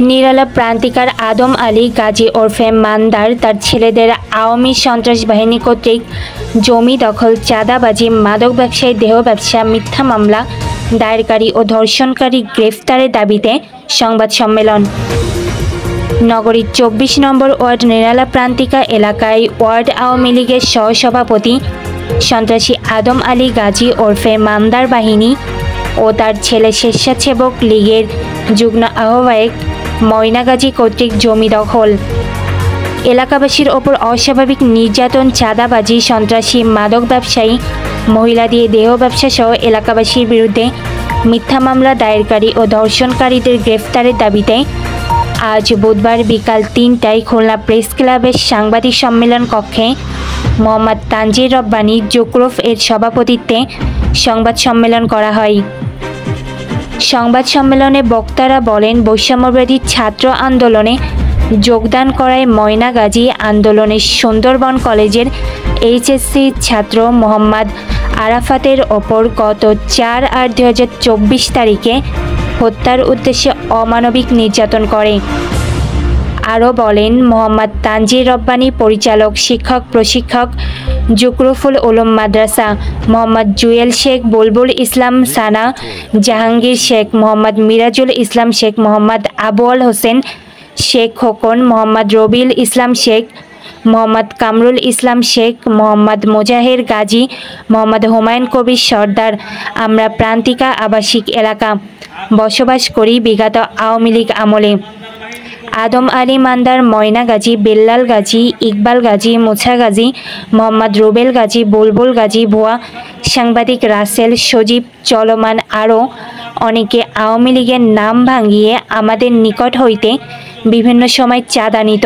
নিরালা প্রান্তিকার আদম আলী গাজী ওরফে মান্দার তার ছেলেদের আওয়ামী সন্ত্রাস বাহিনী কর্তৃক জমি দখল, চাঁদাবাজি, মাদক ব্যবসায়ী, দেহ ব্যবসা, মিথ্যা মামলা দায়েরকারী ও ধর্ষণকারী গ্রেফতারের দাবিতে সংবাদ সম্মেলন। নগরীর ২৪ নম্বর ওয়ার্ড নিরালা প্রান্তিকা এলাকায় ওয়ার্ড আওয়ামী লীগের সহসভাপতি সন্ত্রাসী আদম আলী গাজী ওরফে মান্দার বাহিনী ও তার ছেলে স্বেচ্ছাসেবক লীগের যুগ্ম আহ্বায়ক ময়না গাজী কর্তৃক জমি দখল, এলাকাবাসীর ওপর অস্বাভাবিক নির্যাতন, চাঁদাবাজি, সন্ত্রাসী, মাদক ব্যবসায়ী, মহিলা দিয়ে দেহ ব্যবসা সহ এলাকাবাসীর বিরুদ্ধে মিথ্যা মামলা দায়েরকারী ও ধর্ষণকারীদের গ্রেফতারের দাবিতে আজ বুধবার বিকাল ৩টায় খুলনা প্রেস ক্লাবের সাংবাদিক সম্মেলন কক্ষে মোহাম্মদ তানজির রব্বানী জোকরফ এর সভাপতিত্বে সংবাদ সম্মেলন করা হয়। সংবাদ সম্মেলনে বক্তারা বলেন, বৈষম্যবিরোধী ছাত্র আন্দোলনে যোগদান করায় ময়না গাজী আন্দোলনের সুন্দরবন কলেজের এইচএসসি ছাত্র মোহাম্মদ আরাফাতের ওপর গত ৪/৮/২০২৪ তারিখে হত্যার উদ্দেশ্যে অমানবিক নির্যাতন করে। আরও বলেন, মোহাম্মদ তানজির রব্বানী পরিচালক, শিক্ষক, প্রশিক্ষক, জুকরুফুল উলুম মাদ্রাসা, মোহাম্মদ জুয়েল শেখ, বুলবুল ইসলাম সানা, জাহাঙ্গীর শেখ, মোহাম্মদ মিরাজুল ইসলাম শেখ, মোহাম্মদ আবুল হোসেন শেখ খোকন, মোহাম্মদ রবিউল ইসলাম শেখ, মোহাম্মদ কামরুল ইসলাম শেখ, মোহাম্মদ মোজাহের গাজী, মোহাম্মদ হুমায়ুন কবির সর্দার আমরা প্রান্তিকা আবাসিক এলাকা বসবাস করি বিগত আওয়ামী লীগ আমলে। আদম আলী মান্দার, ময়না গাজী, বেল্লাল গাজী, ইকবাল গাজী, মুছা গাজী, মোহাম্মদ রুবেল গাজী, বুলবুল গাজী, ভুয়া সাংবাদিক রাসেল, সজীব, চলমান আরও অনেকে আওয়ামী লীগের নাম ভাঙিয়ে আমাদের নিকট হইতে বিভিন্ন সময় চাঁদা নিত,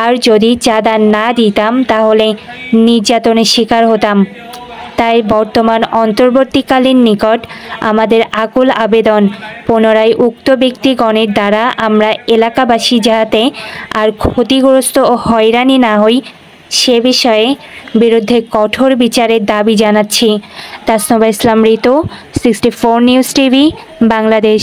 আর যদি চাঁদা না দিতাম তাহলে নির্যাতনের শিকার হতাম। তাই বর্তমান অন্তর্বর্তীকালীন নিকট আমাদের আকুল আবেদন, পুনরায় উক্ত ব্যক্তিগণের দ্বারা আমরা এলাকাবাসী যাহাতে আর ক্ষতিগ্রস্ত ও হয়রানি না হই সে বিষয়ে বিরুদ্ধে কঠোর বিচারের দাবি জানাচ্ছি। তাসনুবা ইসলাম ঋতু, 64 নিউজ টিভি, বাংলাদেশ।